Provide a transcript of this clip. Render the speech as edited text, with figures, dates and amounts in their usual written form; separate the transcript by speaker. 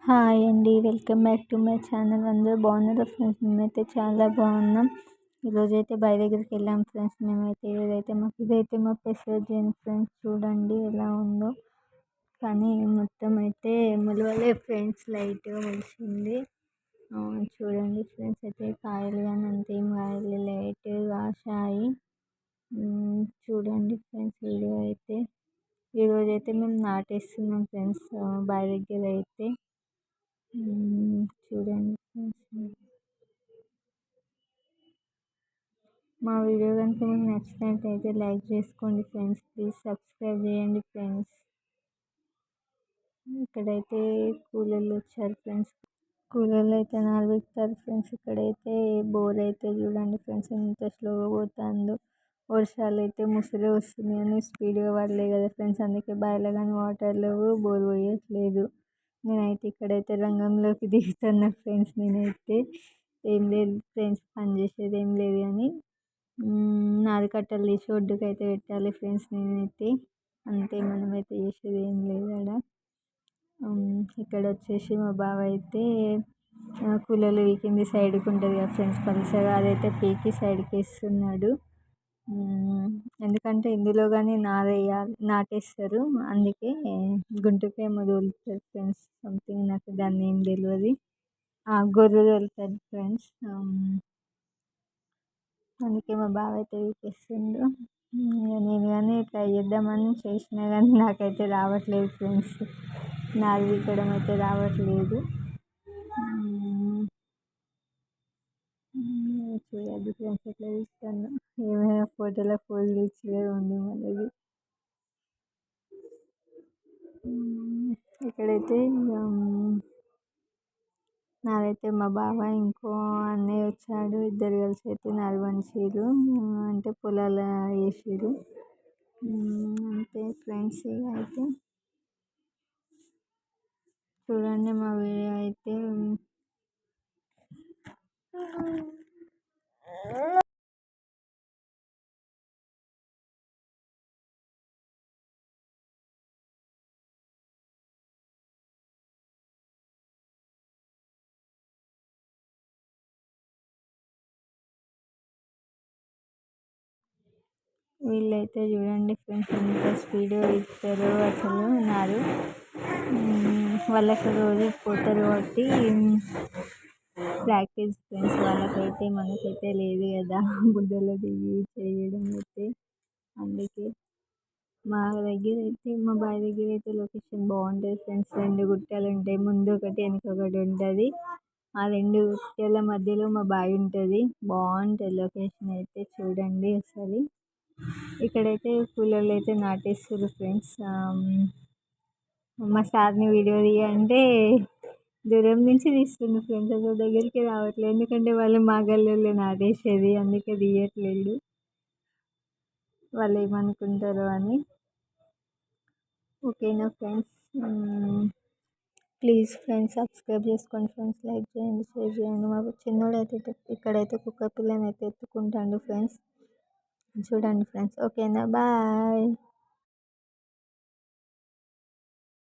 Speaker 1: Hi అండి, welcome back to my channel. అందరూ బాగున్నారా ఫ్రెండ్స్? మేమైతే చాలా బాగున్నాం. ఈరోజైతే బావి దగ్గరికి వెళ్ళాం ఫ్రెండ్స్. మేమైతే ఇదైతే మా పెసర చేను ఫ్రెండ్స్. చూడండి ఎలా ఉందో, కానీ మొత్తం అయితే మొలవలే ఫ్రెండ్స్, లైట్గా మొలిచింది. చూడండి ఫ్రెండ్స్, అయితే కాయలు కానీ అంతేం కాయలు, లైట్గా కాశాయి. చూడండి ఫ్రెండ్స్, వీడియో అయితే ఈరోజైతే మేము నాటేస్తున్నాం ఫ్రెండ్స్ బావి దగ్గర అయితే. చూడండి ఫ్రెండ్స్, మా వీడియో కనుక మీకు నచ్చినట్టయితే లైక్ చేసుకోండి ఫ్రెండ్స్. ప్లీజ్ సబ్స్క్రైబ్ చేయండి ఫ్రెండ్స్. ఇక్కడైతే కూలీలు వచ్చారు ఫ్రెండ్స్. కూలీలు అయితే నాలుగుతారు ఫ్రెండ్స్. ఇక్కడైతే బోర్ అయితే చూడండి ఫ్రెండ్స్ ఎంత స్లోగా పోతుందో. వర్షాలు అయితే ముసలి వస్తుంది అని స్పీడ్గా పడలేదు కదా ఫ్రెండ్స్, అందుకే బావిలో కానీ వాటర్ లేవు, బోర్ పోయట్లేదు. నేనైతే ఇక్కడైతే రంగంలోకి దిగుతున్నా ఫ్రెండ్స్. నేనైతే ఏం లేదు ఫ్రెండ్స్, పని చేసేది ఏం లేదు కానీ నారు కట్టలు తీసి ఒడ్డుకు అయితే పెట్టాలి ఫ్రెండ్స్. నేనైతే అంతే, మనమైతే చేసేది ఏం లేదు ఆడ. ఇక్కడ వచ్చేసి మా బావ అయితే కూలర్లు వీకింది సైడ్కి ఉంటుంది కదా ఫ్రెండ్స్, పలుసగా అదైతే పీకి సైడ్కి వేస్తున్నాడు. ఎందుకంటే ఇందులో కానీ నాటేస్తారు, అందుకే గుంటుకే మొదలుతారు ఫ్రెండ్స్. సంథింగ్ నాకు దాన్ని ఏం తెలియదు. గొర్రె వెళ్తారు ఫ్రెండ్స్, అందుకే మా బావ అయితే వీకేస్తుండు. నేను కానీ ట్రై చేద్దామని చేసినా కానీ నాకైతే రావట్లేదు ఫ్రెండ్స్. నారు వీకడం అయితే రావట్లేదు. చూడండి ఫ్రెండ్స్, ఎట్లా తీస్తాను. ఏమైనా ఫోటోలో ఫోజులు ఇచ్చే ఉంది మనది. ఇక్కడైతే నాదైతే మా బావ ఇంకో అన్నయ్య వచ్చాడు. ఇద్దరు కలిసి అయితే నాది వంచీరు, అంటే పొలాలు వేసిరు. అంతే ఫ్రెండ్స్. అయితే చూడండి మా వీడియో అయితే. వీళ్ళైతే చూడండి ఫ్రెండ్స్ ఎంత స్పీడ్గా ఇస్తారు అసలు నారు. వాళ్ళకి రోజు పోతారు కాబట్టి ప్రాక్టీస్ ఫ్రెండ్స్ వాళ్ళకైతే. మనకైతే లేదు కదా బుడ్డలో దిగి చేయడం అయితే. అందుకే మా బావి దగ్గర అయితే లొకేషన్ బాగుంటుంది ఫ్రెండ్స్. 2 గుట్టలు ఉంటాయి, ముందు ఒకటి వెనక ఒకటి ఉంటుంది. ఆ 2 గుట్టల మధ్యలో మా బావి ఉంటుంది. బాగుంటుంది లొకేషన్ అయితే, చూడండి ఒకసారి. ఇక్కడైతే కూలర్లు అయితే నాటేస్తారు ఫ్రెండ్స్. మా సార్ని వీడియో తీయంటే దూరం నుంచి తీస్తుండు ఫ్రెండ్స్, అసలు దగ్గరికి రావట్లేదు. ఎందుకంటే వాళ్ళు మా గల్లీలో నాటేసేది, అందుకే తీయట్లేదు. వాళ్ళు ఏమనుకుంటారో అని. ఓకేనా ఫ్రెండ్స్? ప్లీజ్ ఫ్రెండ్స్ సబ్స్క్రైబ్ చేసుకోండి ఫ్రెండ్స్. లైక్ చేయండి, షేర్ చేయండి. మా చిన్నోడు అయితే ఇక్కడైతే కుక్క పిల్లని అయితే ఎత్తుకుంటాడు ఫ్రెండ్స్. చూడండి ఫ్రెండ్స్. ఓకేనా, బాయ్.